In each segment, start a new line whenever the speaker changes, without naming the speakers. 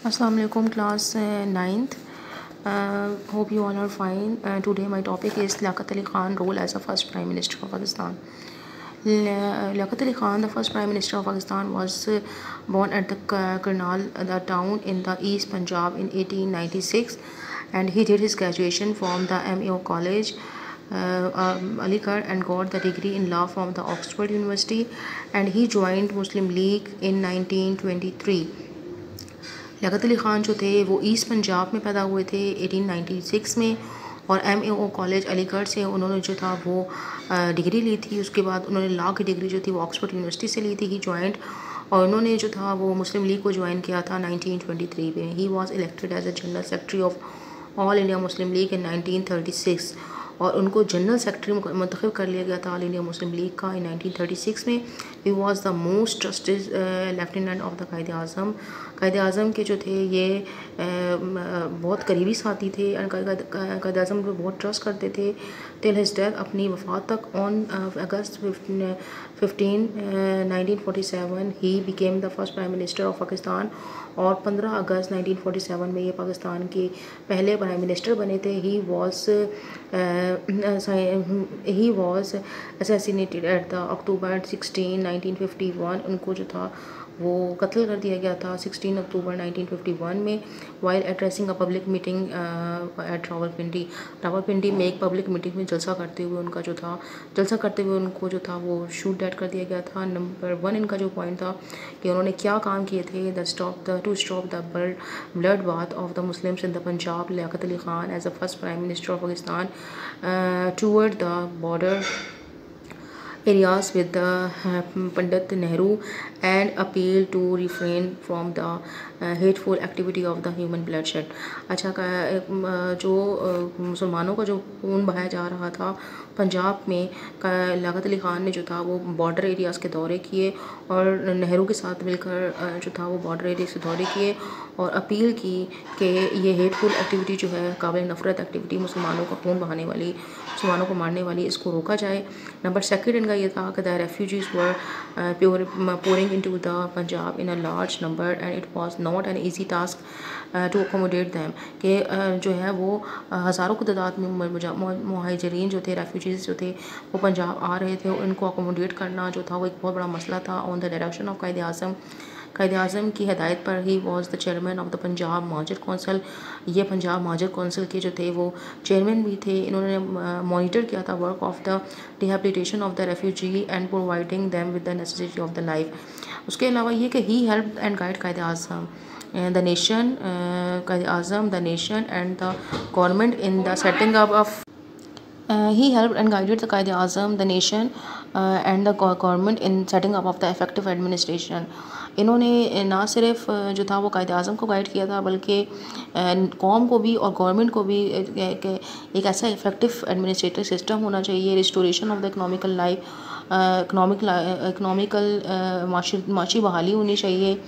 Assalamu alaikum class 9th. Hope you all are fine. Today my topic is Liaquat Ali Khan role as the first Prime Minister of Pakistan. Liaquat Ali Khan, the first Prime Minister of Pakistan, was born at the Karnal, the town in the East Punjab in 1896, and he did his graduation from the MEO College, Aligarh, and got the degree in law from the Oxford University, and he joined Muslim League in 1923. Liaquat Ali Khan जो थे वो east Punjab में पैदा हुए थे 1896 में, और MEO college Aligarh से उन्होंने जो था वो डिग्री ली थी। उसके बाद उन्होंने लॉ की डिग्री जो थी वो ऑक्सफोर्ड यूनिवर्सिटी से ली थी। ही जॉइंट और उन्होंने जो था वो मुस्लिम लीग को ज्वाइन किया था 1923 में। He was elected as a general secretary of All India Muslim League in 1936, और उनको जनरल सेक्रेटरी मुंतखब कर लिया गया था ऑल इंडिया मुस्लिम लीग का इन 1936 में। He was the most trusted lieutenant of the Quaid Azam. Quaid Azam के जो थे ये बहुत करीबी साथी थे, कायद आज़म को बहुत ट्रस्ट करते थे टिल हिज डेथ, अपनी वफ़ात तक। On August 15 1947 he became the first prime minister of Pakistan, और 15 अगस्त 1947 में ये पाकिस्तान के पहले प्राइम मिनिस्टर बने थे। He was assassinated at the October 16 1951। उनको जो था वो कत्ल कर दिया गया था 16 अक्टूबर 1951 में, while addressing a public meeting at Rawalpindi में एक पब्लिक मीटिंग में जलसा करते हुए उनको जो था वो शूट डेड कर दिया गया था। नंबर 1 इनका जो पॉइंट था कि उन्होंने क्या काम किए थे, to stop the blood bath of the Muslims in the Punjab. Liaquat Ali Khan as the first prime minister of Pakistan toward the border areas with the Pandit Nehru, and appeal to refrain from the hateful activity of the human bloodshed। अच्छा, जो मुसलमानों का जो खून बहाया जा रहा था पंजाब में, लियाकत अली ख़ान ने जो था वो बॉर्डर एरियाज़ के दौरे किए, और नेहरू के साथ मिलकर जो था वो बॉर्डर एरिया के दौरे किए, और अपील की कि ये हेटफुल एक्टिविटी जो है, काबिल नफ़रत एक्टिविटी, मुसलमानों का खून बहाने वाली, मुसलमानों को मारने वाली, इसको रोका जाए। नंबर 2 इनका ये था कि the refugees were pouring into the Punjab in a large number and it was not an easy task to accommodate them। कि जो है वो हज़ारों की तादाद में मुहाजिरीन जो थे, रेफ्यूजीज़ जो थे वो पंजाब आ रहे थे, उनको अकोमोडेट करना जो था वो एक बहुत बड़ा मसला था। On the direction of Quaid Azam की हिदायत पर he was the chairman of the Punjab Muhajir council. ये पंजाब महाजर कौंसिल के जो थे वो चेयरमैन भी थे। इन्होंने मॉनिटर किया था work of the rehabilitation of the refugee and providing them with the necessity of the life. उसके अलावा ये कि he help and guide Quaid Azam the nation, Quaid Azam the nation and the government in the setting up of he helped and guided the Qaid Azam, the nation and the government in setting up of the effective administration। इन्होंने ना सिर्फ जो था वो कायद आज़म को guide किया था, बल्कि कौम को भी और गवर्नमेंट को भी एक ऐसा इफ़ेक्टिव एडमिनिस्ट्रेटिव सिस्टम होना चाहिए। रिस्टोरेशन ऑफ द इकनॉमिकल माशी बहाली होनी चाहिए।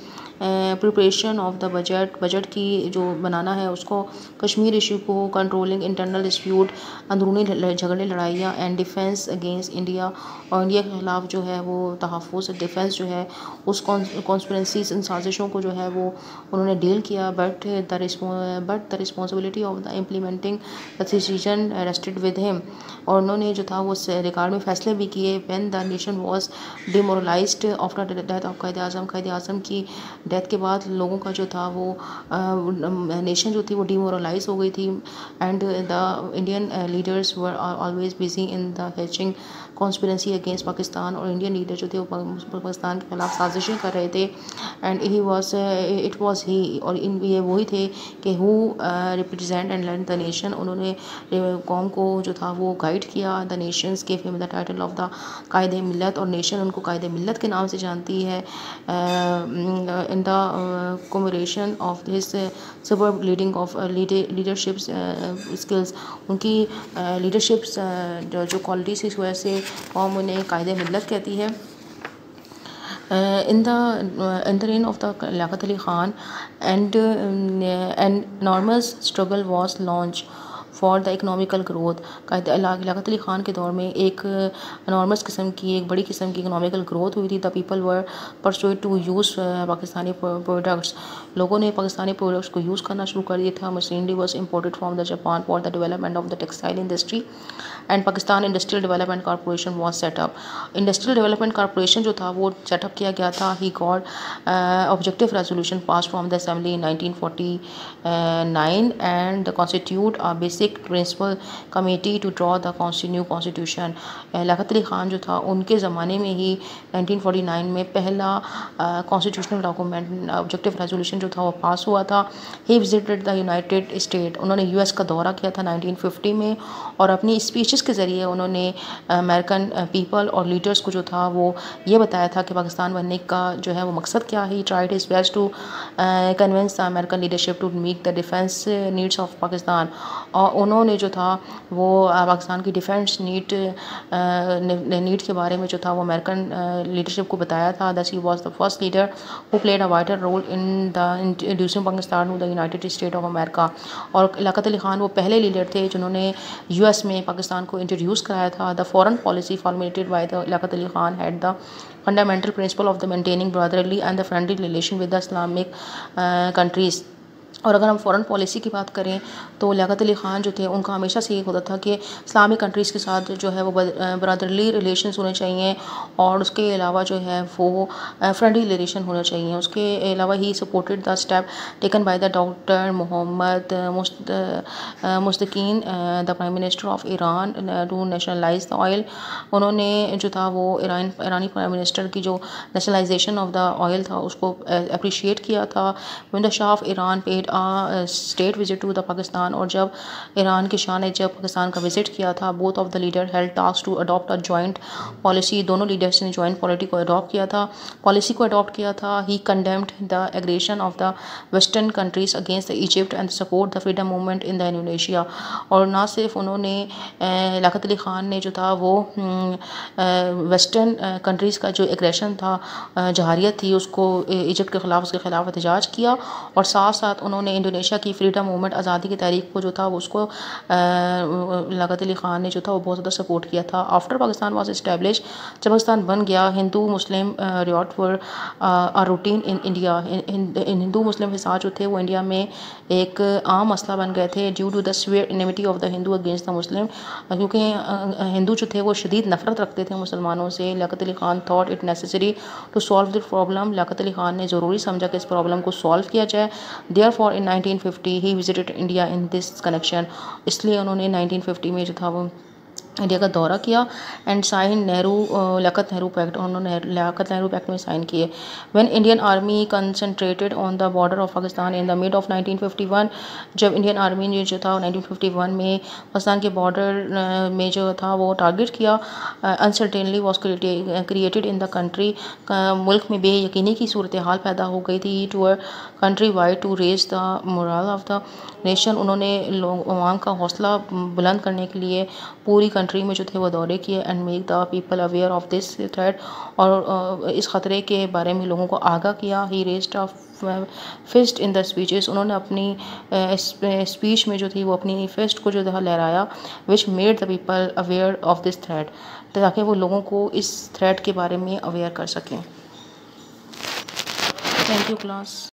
प्रिपरेशन ऑफ द बजट की जो बनाना है उसको, कश्मीर इशू को, कंट्रोलिंग इंटरनल डिस्प्यूट, अंदरूनी झगड़े लड़ाइयाँ, एंड डिफेंस अगेंस्ट इंडिया, और इंडिया के ख़िलाफ़ जो है वो तहफ़्फ़ुज़ डिफेंस जो है उस कॉन्स्पिरेसी इन साजिशों को जो है वो उन्होंने डील किया। But the responsibility of the implementing the decision rested with him, और उन्होंने जो था वो उस रिकॉर्ड में फ़ैसले भी किए। When the nation was demoralised after the death of Quaid Azam की डेथ के बाद लोगों का जो था वो नेशन जो थी वो डिमोरलाइज हो गई थी, and the Indian leaders were always busy in the hatching conspiracy against Pakistan, और इंडियन लीडर जो थे वो पाकिस्तान के खिलाफ साजिशें कर रहे थे। एंड इट वाज ही, और ये वही थे कि who represent and learn the nation. उन्होंने कौम को जो था वो गाइड किया। द नेशंस के fame the title of the Quaid Millat, और नेशन उनको कायद मिल्लत के नाम से जानती है। In the combination of this super leadership skills, उनकी लीडरशिप जो क्वालिटीज़ इस वजह से कौम उन्हें कायद मिल्लत कहती है। In the reign of the Liaquat Ali Khan, and an enormous struggle was launched for the economical growth. Liaquat Ali Khan के दौर में एक एनॉर्मस किस्म की, एक बड़ी किस्म की इकनॉमिकल ग्रोथ हुई थी। The people were persuade to use Pakistani products. लोगों ने पाकिस्तानी प्रोडक्ट्स को यूज़ करना शुरू कर दिया था। Machinery was imported from the Japan for the development of the textile industry and Pakistan industrial development corporation was set up. Industrial development corporation जो था वो सेटअप किया गया था। He got objective resolution pass from the assembly in 1949 and constitute a basic principle committee to draw the new constitution. Liaquat Ali Khan जो था उनके ज़माने में ही 1949 में पहला कॉन्स्टिट्यूशनल डॉक्यूमेंट ऑब्जेक्टिव रेजोल्यूशन जो था वो पास हुआ था। He visited the United state. उन्होंने यूएस का दौरा किया था 1950 में और अपनी स्पीचेस के ज़रिए उन्होंने अमेरिकन पीपल और लीडर्स को जो था वो ये बताया था कि पाकिस्तान बनने का जो है वो मकसद क्या है। He tried his best to convince the American leadership to meet the defence needs of Pakistan. और उन्होंने जो था वो पाकिस्तान की डिफेंस नीड के बारे में जो था वो अमेरिकन लीडरशिप को बताया था। That he was the first leader who played a vital role in the introducing Pakistan to the United State of America. और लियाकत अली ख़ान वो पहले लीडर थे जिन्होंने यूएस में पाकिस्तान को इंट्रोड्यूस कराया था। The foreign policy formulated by the Liaquat Ali Khan had the fundamental principle of the maintaining brotherly and the friendly relation with the Islamic countries. और अगर हम फ़ॉरेन पॉलिसी की बात करें तो लियाकत अली ख़ान जो थे उनका हमेशा से ये होता था कि इस्लामिक कंट्रीज़ के साथ जो है वो ब्रदरली रिलेशंस होने चाहिए और उसके अलावा जो है वो फ्रेंडली रिलेशन होना चाहिए। उसके अलावा he supported the step taken by the doctor Mohammad Mustaqeen the prime minister of Iran to nationalise the oil. उन्होंने जो था वो ईरानी प्राइम मिनिस्टर की जो नेशनलाइजेशन ऑफ द ऑयल था उसको अप्रिशिएट किया था। When the Shah of Iran paid state visit to the Pakistan. और जब ईरान के शाह ने जब पाकिस्तान का विजिट किया था both of the leader held task to adopt a joint policy. दोनों लीडर्स ने जॉइंट पॉलिसी को अडॉप्ट किया था। He condemned the aggression of the western countries against the Egypt and support the freedom movement in the Indonesia. और ना सिर्फ उन्होंने लियाकत अली ख़ान ने जो था वो वेस्टर्न कंट्रीज़ का जो एग्रेशन था जहारियत थी उसको इजिप्ट के ख़िलाफ़ उसके ख़िलाफ़ एहतजाज किया और साथ साथ उन्होंने इंडोनेशिया की फ्रीडम मूवमेंट आज़ादी की तहरीक को जो था उसको लियाकत अली ख़ान ने जो था वो बहुत ज़्यादा सपोर्ट किया था। आफ्टर पाकिस्तान वाज इस्टेब्लिश, जब पाकिस्तान बन गया, Hindu Muslim riot were a routine in India. हिंदू मुस्लिम हिसाब जो थे वो इंडिया में एक आम मसला बन गए थे due to the severe enmity of the Hindu against the Muslim. क्योंकि हिंदू जो थे वो शदीद नफरत रखते थे मुसलमानों से। Liaquat Ali Khan thought it necessary to solve this problem. Liaquat Ali Khan ने ज़रूरी समझा कि इस प्रॉब्लम को सॉल्व किया जाए। Therefore in 1950 he visited India in this connection. इसलिए उन्होंने 1950 में जो था वो इंडिया का दौरा किया and sign Liaquat Nehru pact. उन्होंने लियाकत नेहरू पैक्ट में साइन किए। When Indian army concentrated on the border of Pakistan in the mid of 1951, जब इंडियन आर्मी ने जो था 1951 में पाकिस्तान के बॉर्डर में जो था वो टारगेट किया, uncertainty was created in the country. मुल्क में बेयकीनी की सूरत हाल पैदा हो गई थी to a country wide to raise the moral of the nation. उन्होंने अवाम का हौसला बुलंद करने के लिए पूरी कंट्री में जो थे वो दौरे किए and make the people aware of this threat. और इस ख़तरे के बारे में लोगों को आगाह किया। He raised a fist in the speeches. उन्होंने अपनी स्पीच में जो थी वो अपनी फिस्ट को जो था लहराया, which made the people aware of this threat, ताकि वो लोगों को इस थ्रेट के बारे में अवेयर कर सकें। Thank you class.